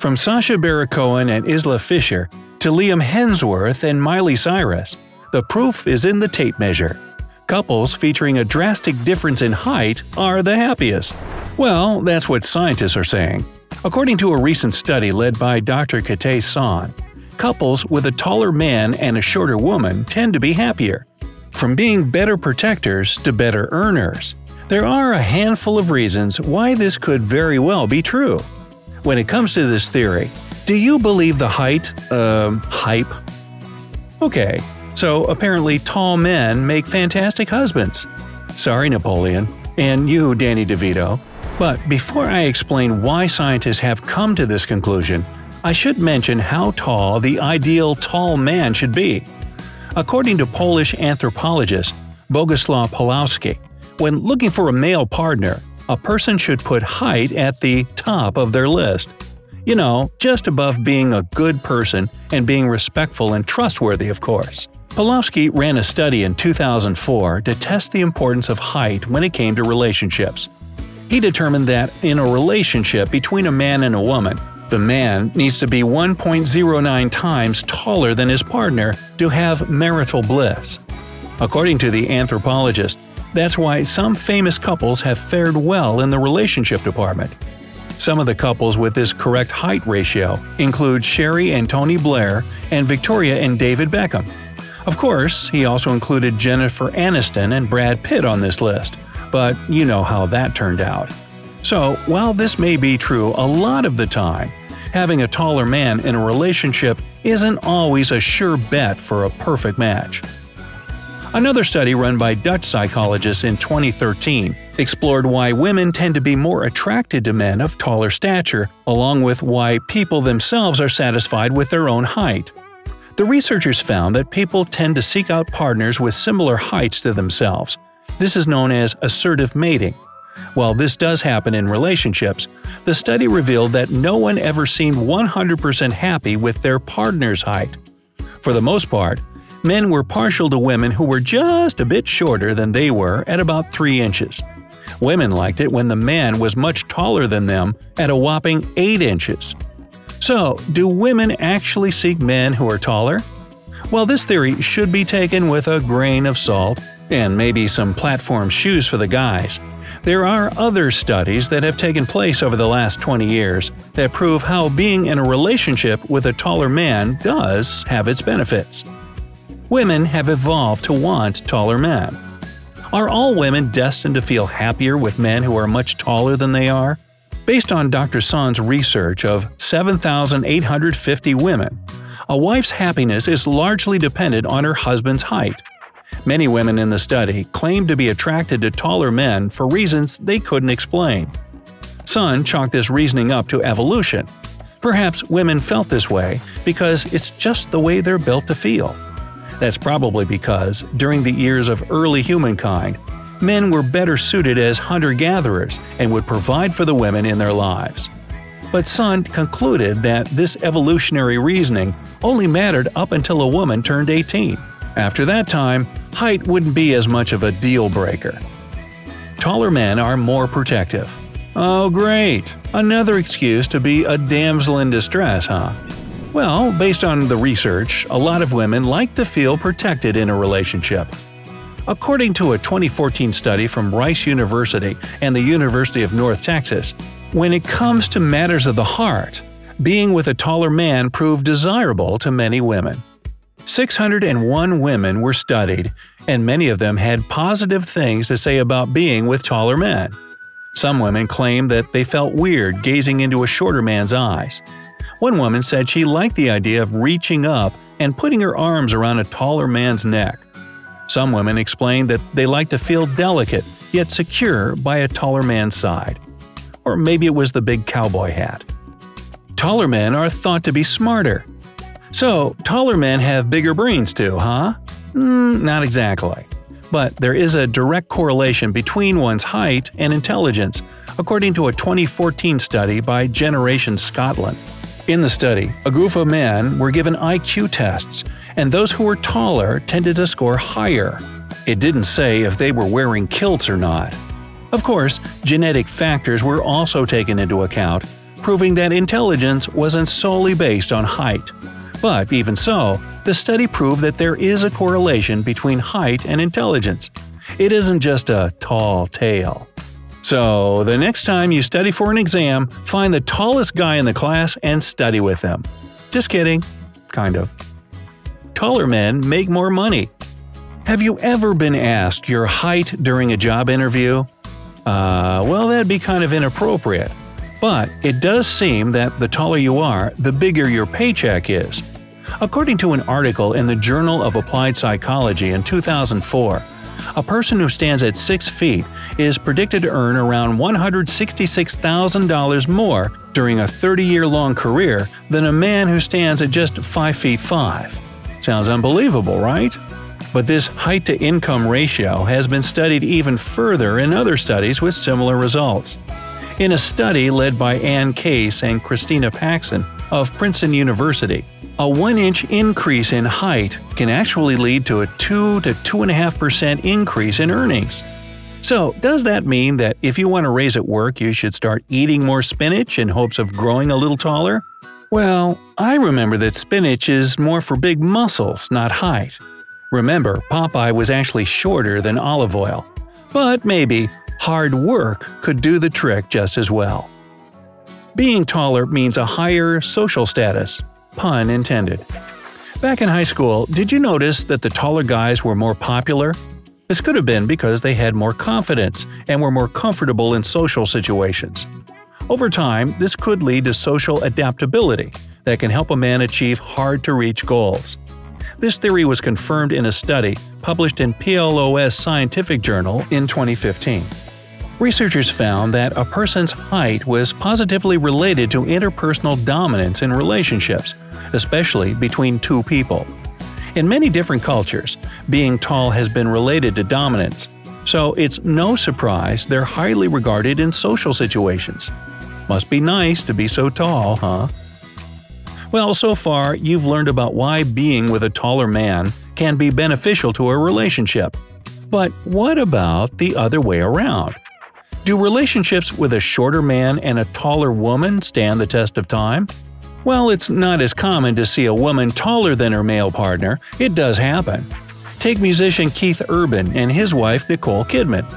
From Sacha Baron Cohen and Isla Fisher to Liam Hemsworth and Miley Cyrus, the proof is in the tape measure. Couples featuring a drastic difference in height are the happiest. Well, that's what scientists are saying. According to a recent study led by Dr. Katay San, couples with a taller man and a shorter woman tend to be happier. From being better protectors to better earners, there are a handful of reasons why this could very well be true. When it comes to this theory, do you believe the hype? Okay, so apparently tall men make fantastic husbands. Sorry, Napoleon. And you, Danny DeVito. But before I explain why scientists have come to this conclusion, I should mention how tall the ideal tall man should be. According to Polish anthropologist Boguslaw Pawlowski, when looking for a male partner, a person should put height at the top of their list. You know, just above being a good person and being respectful and trustworthy, of course. Pawlowski ran a study in 2004 to test the importance of height when it came to relationships. He determined that in a relationship between a man and a woman, the man needs to be 1.09 times taller than his partner to have marital bliss. According to the anthropologist, that's why some famous couples have fared well in the relationship department. Some of the couples with this correct height ratio include Sherry and Tony Blair and Victoria and David Beckham. Of course, he also included Jennifer Aniston and Brad Pitt on this list, but you know how that turned out. So, while this may be true a lot of the time, having a taller man in a relationship isn't always a sure bet for a perfect match. Another study run by Dutch psychologists in 2013 explored why women tend to be more attracted to men of taller stature, along with why people themselves are satisfied with their own height. The researchers found that people tend to seek out partners with similar heights to themselves. This is known as assertive mating. While this does happen in relationships, the study revealed that no one ever seemed 100% happy with their partner's height. For the most part, men were partial to women who were just a bit shorter than they were at about 3 inches. Women liked it when the man was much taller than them at a whopping 8 inches. So, do women actually seek men who are taller? Well, this theory should be taken with a grain of salt, and maybe some platform shoes for the guys. There are other studies that have taken place over the last 20 years that prove how being in a relationship with a taller man does have its benefits. Women have evolved to want taller men. Are all women destined to feel happier with men who are much taller than they are? Based on Dr. San's research of 7,850 women, a wife's happiness is largely dependent on her husband's height. Many women in the study claimed to be attracted to taller men for reasons they couldn't explain. San chalked this reasoning up to evolution. Perhaps women felt this way because it's just the way they're built to feel. That's probably because, during the years of early humankind, men were better suited as hunter-gatherers and would provide for the women in their lives. But San concluded that this evolutionary reasoning only mattered up until a woman turned 18. After that time, height wouldn't be as much of a deal-breaker. Taller men are more protective. Oh great! Another excuse to be a damsel in distress, huh? Well, based on the research, a lot of women like to feel protected in a relationship. According to a 2014 study from Rice University and the University of North Texas, when it comes to matters of the heart, being with a taller man proved desirable to many women. 601 women were studied, and many of them had positive things to say about being with taller men. Some women claimed that they felt weird gazing into a shorter man's eyes. One woman said she liked the idea of reaching up and putting her arms around a taller man's neck. Some women explained that they liked to feel delicate yet secure by a taller man's side. Or maybe it was the big cowboy hat. Taller men are thought to be smarter. So, taller men have bigger brains too, huh? Not exactly. But there is a direct correlation between one's height and intelligence, according to a 2014 study by Generation Scotland. In the study, a group of men were given IQ tests, and those who were taller tended to score higher. It didn't say if they were wearing kilts or not. Of course, genetic factors were also taken into account, proving that intelligence wasn't solely based on height. But even so, the study proved that there is a correlation between height and intelligence. It isn't just a tall tale. So, the next time you study for an exam, find the tallest guy in the class and study with them. Just kidding. Kind of. Taller men make more money. Have you ever been asked your height during a job interview? Well, that'd be kind of inappropriate. But it does seem that the taller you are, the bigger your paycheck is. According to an article in the Journal of Applied Psychology in 2004, a person who stands at 6 feet is predicted to earn around $166,000 more during a 30-year-long career than a man who stands at just 5 feet 5. Sounds unbelievable, right? But this height-to-income ratio has been studied even further in other studies with similar results. In a study led by Ann Case and Christina Paxson of Princeton University, a 1-inch increase in height can actually lead to a 2 to 2.5% increase in earnings. So, does that mean that if you want to raise at work, you should start eating more spinach in hopes of growing a little taller? Well, I remember that spinach is more for big muscles, not height. Remember, Popeye was actually shorter than olive oil. But maybe hard work could do the trick just as well. Being taller means a higher social status. Pun intended. Back in high school, did you notice that the taller guys were more popular? This could have been because they had more confidence and were more comfortable in social situations. Over time, this could lead to social adaptability that can help a man achieve hard-to-reach goals. This theory was confirmed in a study published in PLOS Scientific Journal in 2015. Researchers found that a person's height was positively related to interpersonal dominance in relationships, especially between two people. In many different cultures, being tall has been related to dominance, so it's no surprise they're highly regarded in social situations. Must be nice to be so tall, huh? Well, so far, you've learned about why being with a taller man can be beneficial to a relationship. But what about the other way around? Do relationships with a shorter man and a taller woman stand the test of time? Well, it's not as common to see a woman taller than her male partner. It does happen. Take musician Keith Urban and his wife Nicole Kidman.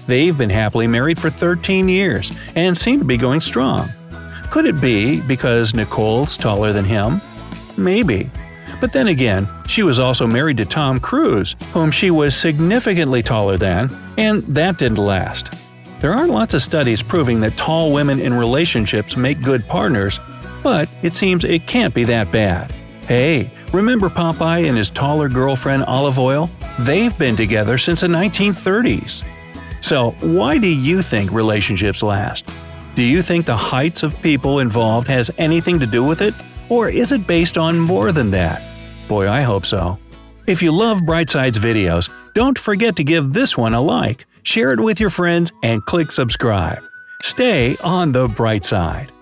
They've been happily married for 13 years and seem to be going strong. Could it be because Nicole's taller than him? Maybe. But then again, she was also married to Tom Cruise, whom she was significantly taller than, and that didn't last. There aren't lots of studies proving that tall women in relationships make good partners, but it seems it can't be that bad. Hey, remember Popeye and his taller girlfriend Olive Oil? They've been together since the 1930s. So, why do you think relationships last? Do you think the heights of people involved has anything to do with it? Or is it based on more than that? Boy, I hope so. If you love Brightside's videos, don't forget to give this one a like, share it with your friends, and click subscribe. Stay on the bright side.